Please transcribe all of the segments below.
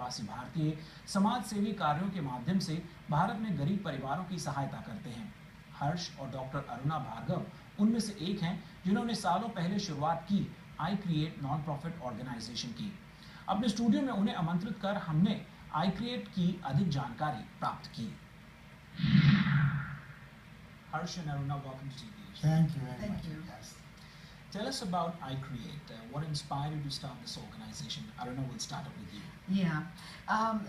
प्रवासी भारतीय समाज सेवी कार्यों के माध्यम से भारत में गरीब परिवारों की सहायता करते हैं। हर्ष और डॉक्टर अरुणा भार्गव उनमें से एक हैं जिन्होंने सालों पहले शुरुआत की I create non profit organisation की। अपने स्टूडियो में उन्हें आमंत्रित कर हमने आई क्रिएट की अधिक जानकारी प्राप्त की। Harsh and Aruna, welcome to TV. Thank you very much. Thank you. Yes. Tell us about iCreate. What inspired you to start this organization? Aruna, we'll start off with you. Yeah.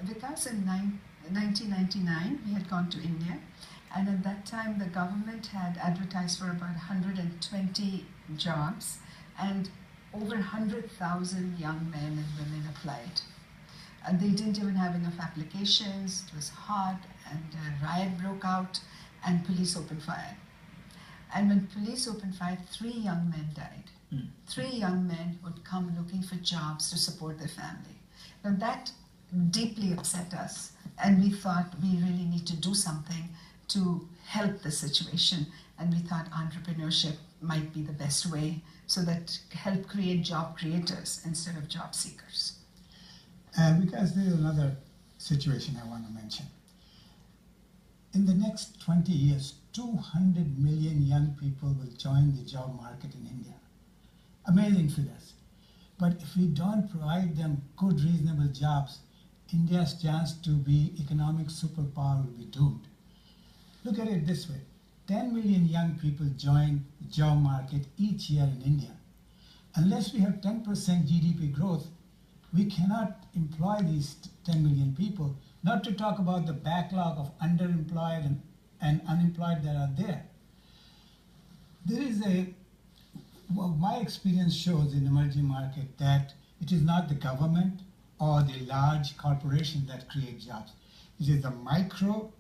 Because in 1999, we had gone to India, and at that time, the government had advertised for about 120 jobs, and over 100,000 young men and women applied. And they didn't even have enough applications. It was hot, and a riot broke out, and police opened fire. And when police opened fire, 3 young men died. 3 young men would come looking for jobs to support their family. Now that deeply upset us, and we thought we really need to do something to help the situation. And we thought entrepreneurship might be the best way, so that help create job creators instead of job seekers. Because there is another situation I want to mention. In the next 20 years, 200 million young people will join the job market in India. Amazing figures. But if we don't provide them good, reasonable jobs, India's chance to be economic superpower will be doomed. Look at it this way. 10 million young people join the job market each year in India. Unless we have 10% GDP growth, we cannot employ these 10 million people, not to talk about the backlog of underemployed and unemployed that are there. There is my experience shows in emerging market that it is not the government or the large corporations that create jobs. It is the micro,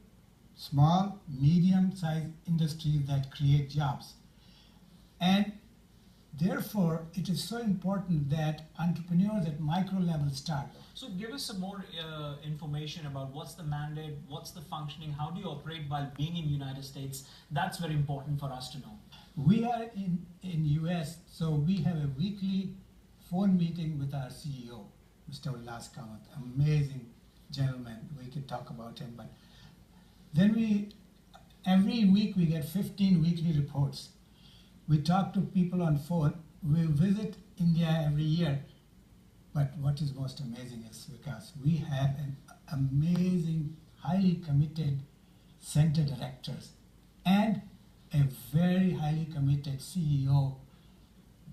small, medium-sized industries that create jobs. And therefore, it is so important that entrepreneurs at micro level start. So give us some more information about what's the mandate, what's the functioning, how do you operate while being in the United States? That's very important for us to know. We are in US, so we have a weekly phone meeting with our CEO, Mr. Ullas Kamath, amazing gentleman. We could talk about him, but then every week we get 15 weekly reports. We talk to people on phone. We visit India every year. But what is most amazing is because we have an amazing, highly committed center directors and a very highly committed CEO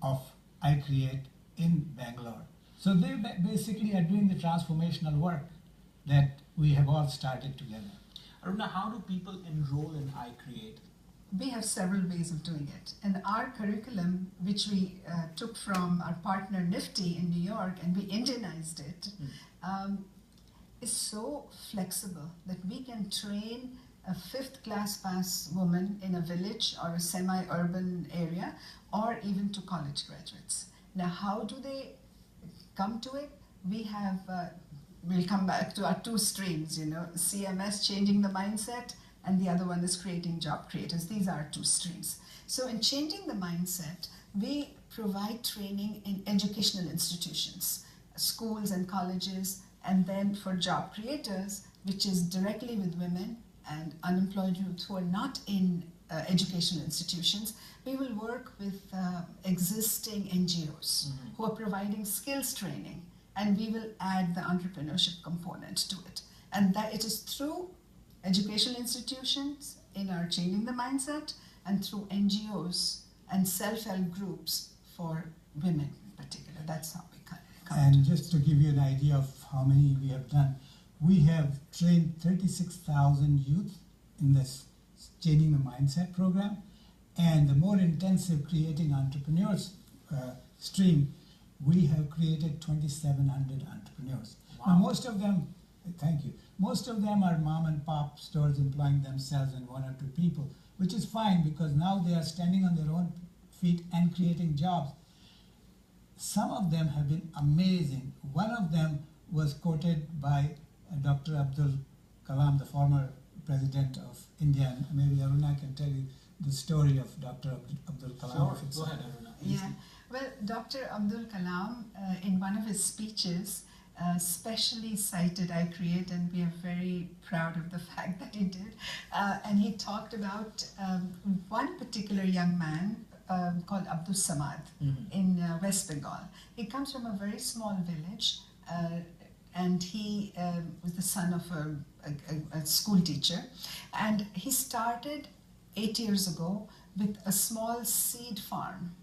of iCreate in Bangalore. So they basically are doing the transformational work that we have all started together. Aruna, how do people enroll in iCreate? We have several ways of doing it. And our curriculum, which we took from our partner Nifty in New York, and we Indianized it, is so flexible that we can train a 5th class pass woman in a village or a semi-urban area, or even to college graduates. Now, how do they come to it? We have, we'll come back to our 2 streams, CMS, changing the mindset, and the other one is creating job creators. These are 2 streams. So in changing the mindset, we provide training in educational institutions, schools and colleges, and then for job creators, which is directly with women and unemployed youth who are not in educational institutions, we will work with existing NGOs who are providing skills training, and we will add the entrepreneurship component to it. And that it is through educational institutions in our Changing the Mindset, and through NGOs and self-help groups for women in particular. That's how we come. And just to give you an idea of how many we have done, we have trained 36,000 youth in this Changing the Mindset program, and the more intensive Creating Entrepreneurs stream, we have created 2,700 entrepreneurs. Wow. Now most of them, thank you, most of them are mom and pop stores employing themselves and 1 or 2 people, which is fine because now they are standing on their own feet and creating jobs. Some of them have been amazing. One of them was quoted by Dr. Abdul Kalam, the former president of India, and maybe Aruna can tell you the story of Dr. Abdul Kalam. Sure, go ahead, Aruna. Yeah, well, Dr. Abdul Kalam, in one of his speeches, specially cited I Create, and we are very proud of the fact that he did. And he talked about one particular young man called Abdul Samad in West Bengal. He comes from a very small village, and he was the son of a school teacher. And he started 8 years ago with a small seed farm.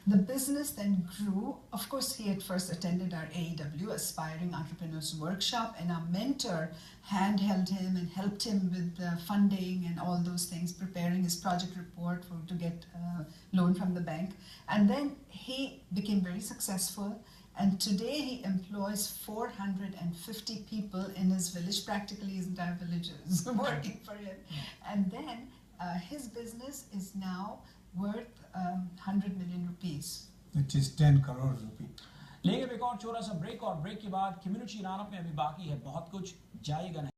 The business then grew. Of course, he at first attended our AEW, Aspiring Entrepreneurs Workshop, and our mentor handheld him and helped him with funding and all those things, preparing his project report to get loan from the bank. And then he became very successful. And today he employs 450 people in his village. Practically his entire village is working for him. And then his business is now worth 100 million rupees. Which is 10 crore rupee. लेंगे एक और छोटा सा break, और break के बाद community roundup में अभी बाकी है बहुत कुछ, जाइएगा नहीं।